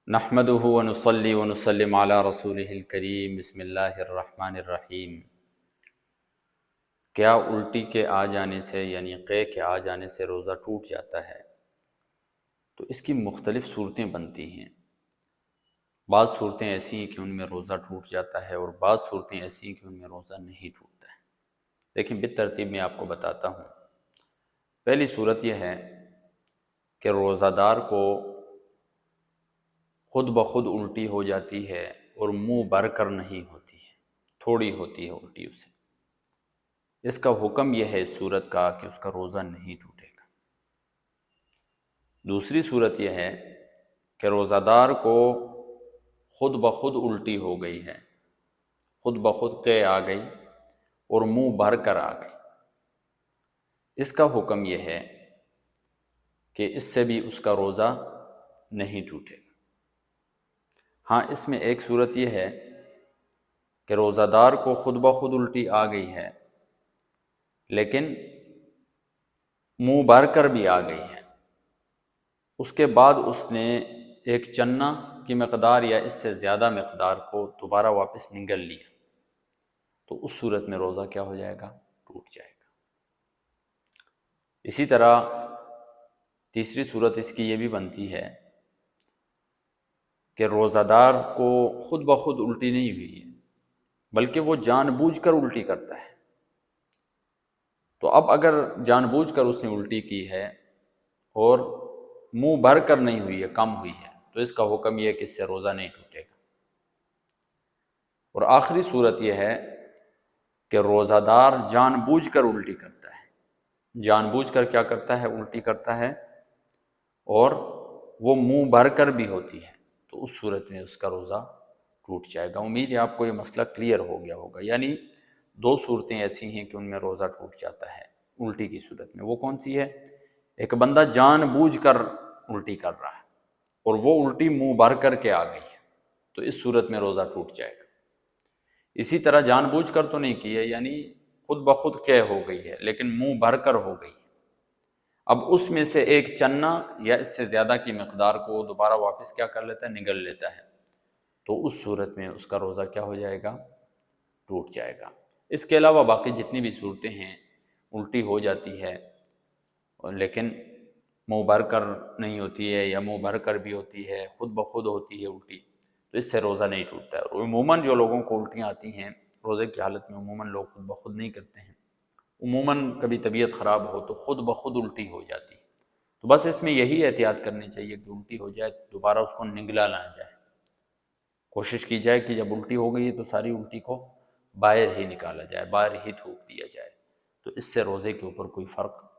نحمده ونصلي ونسلم على رسوله الکریم بسم اللہ الرحمن الرحیم۔ کیا الٹی کے آ جانے سے یعنی قے کے آ جانے سے روزہ ٹوٹ جاتا ہے؟ تو اس کی مختلف صورتیں بنتی ہیں۔ بعض صورتیں ایسی ہیں کہ ان میں روزہ ٹوٹ جاتا ہے اور بعض صورتیں ایسی ہیں کہ ان میں روزہ نہیں ٹوٹتا ہے۔ لیکن بالترتیب میں آپ کو بتاتا ہوں۔ پہلی صورت یہ ہے کہ روزہ دار کو خود بخود الٹی ہو جاتی ہے اور منہ بھر کر نہیں ہوتی ہے، تھوڑی ہوتی ہے الٹی اسے۔ اس کا حکم یہ ہے اس صورت کا کہ اس کا روزہ نہیں ٹوٹے گا۔ دوسری صورت یہ ہے کہ روزہ دار کو خود بخود الٹی ہو گئی ہے، خود بخود قے آ گئی اور منہ بھر کر آ گئی۔ اس کا حکم یہ ہے کہ اس سے بھی اس کا روزہ نہیں ٹوٹے گا۔ ہاں، اس میں ایک صورت یہ ہے کہ روزہ دار کو خود بخود الٹی آ گئی ہے لیکن منہ بھر کر بھی آ گئی ہے، اس کے بعد اس نے ایک چنا کی مقدار یا اس سے زیادہ مقدار کو دوبارہ واپس نگل لیا، تو اس صورت میں روزہ کیا ہو جائے گا؟ ٹوٹ جائے گا۔ اسی طرح تیسری صورت اس کی یہ بھی بنتی ہے کہ روزہ دار کو خود بخود الٹی نہیں ہوئی ہے بلکہ وہ جان بوجھ کر الٹی کرتا ہے۔ تو اب اگر جان بوجھ کر اس نے الٹی کی ہے اور منہ بھر کر نہیں ہوئی ہے، کم ہوئی ہے، تو اس کا حکم یہ ہے کہ اس سے روزہ نہیں ٹوٹے گا۔ اور آخری صورت یہ ہے کہ روزہ دار جان بوجھ کر الٹی کرتا ہے، جان بوجھ کر کیا کرتا ہے؟ الٹی کرتا ہے، اور وہ منہ بھر کر بھی ہوتی ہے، تو اس صورت میں اس کا روزہ ٹوٹ جائے گا۔ امید ہے آپ کو یہ مسئلہ کلیئر ہو گیا ہوگا۔ یعنی دو صورتیں ایسی ہیں کہ ان میں روزہ ٹوٹ جاتا ہے الٹی کی صورت میں۔ وہ کون سی ہے؟ ایک بندہ جان بوجھ کر الٹی کر رہا ہے اور وہ الٹی منہ بھر کر کے آ گئی ہے، تو اس صورت میں روزہ ٹوٹ جائے گا۔ اسی طرح جان بوجھ کر تو نہیں کی ہے، یعنی خود بخود قے ہو گئی ہے لیکن منہ بھر کر ہو گئی ہے۔ اب اس میں سے ایک چنا یا اس سے زیادہ کی مقدار کو دوبارہ واپس کیا کر لیتا ہے؟ نگل لیتا ہے، تو اس صورت میں اس کا روزہ کیا ہو جائے گا؟ ٹوٹ جائے گا۔ اس کے علاوہ باقی جتنی بھی صورتیں ہیں، الٹی ہو جاتی ہے لیکن منہ بھر کر نہیں ہوتی ہے یا منہ بھر کر بھی ہوتی ہے، خود بخود ہوتی ہے الٹی، تو اس سے روزہ نہیں ٹوٹتا ہے۔ اور عموماً جو لوگوں کو الٹیاں آتی ہیں روزے کی حالت میں، عموماً لوگ خود بخود نہیں کرتے ہیں، عموماً کبھی طبیعت خراب ہو تو خود بخود الٹی ہو جاتی ہے۔ تو بس اس میں یہی احتیاط کرنی چاہیے کہ الٹی ہو جائے دوبارہ اس کو نگلا نہ جائے، کوشش کی جائے کہ جب الٹی ہو گئی ہے تو ساری الٹی کو باہر ہی نکالا جائے، باہر ہی تھوک دیا جائے، تو اس سے روزے کے اوپر کوئی فرق